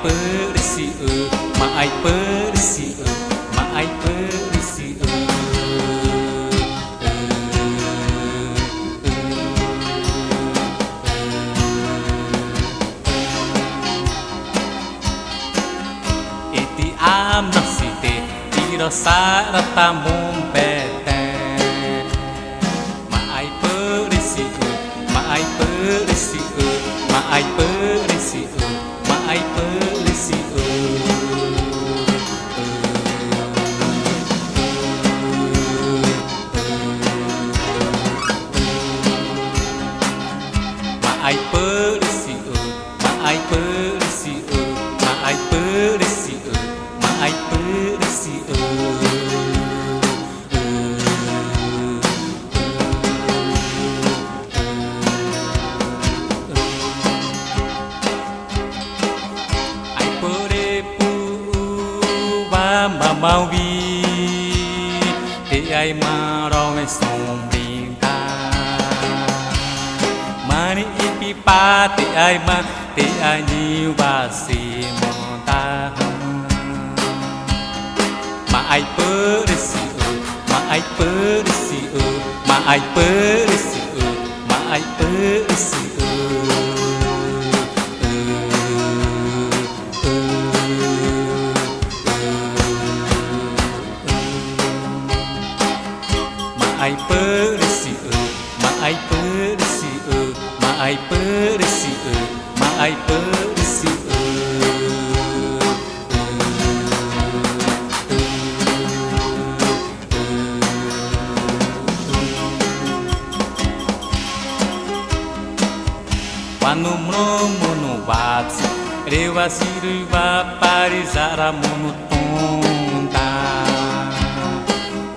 aipöretsi'ö, aipöretsi'ö, aipöretsi'ö. Iti amnasite irosarata mumpete, aipöretsi'ö, aipöretsi'ö, aipöretsi'ö, aipöretsi'ö. Aipöretsi'ö, aipöretsi'ö, aipöretsi'ö, aipöretsi'ö. Maui te ai marau e sombrinta mani ipi pa te ai ma te ai ni wasi monta aipöretsi'ö, aipöretsi'ö, aipöretsi'ö, aipöretsi'ö. Aipöretsi'ö, aipöretsi'ö, aipöretsi'ö, aipöretsi'ö. Quando mono batsu, rewa siruwa parizara monotonda.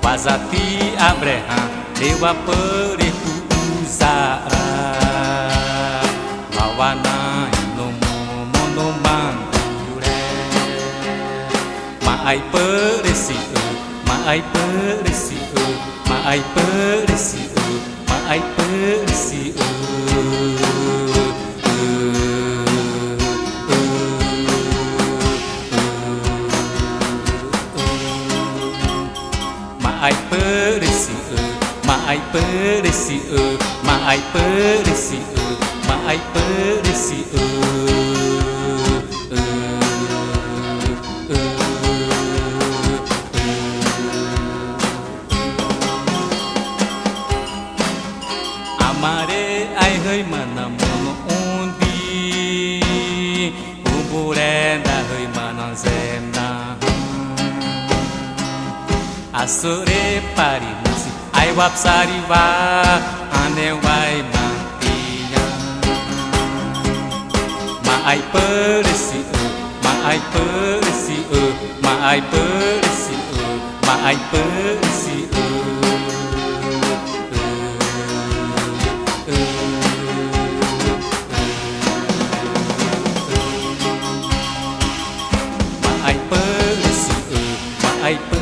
Wazati abreha dewa periku uzara lawana inomo mono manture aipöretsi'ö, aipöretsi'ö, aipöretsi'ö, aipöretsi'ö. Aipöretsi'ö, aipöretsi'ö, aipöretsi'ö, aipöretsi'ö. Amare ai hơi mana mono undi, uburenda hơi mana zenda. Asore parinasi ai wapsariwa ane wai mantinya aipöretsi'ö, aipöretsi'ö, aipöretsi'ö, aipöretsi'ö. Aipöretsi'ö, aipöretsi'ö.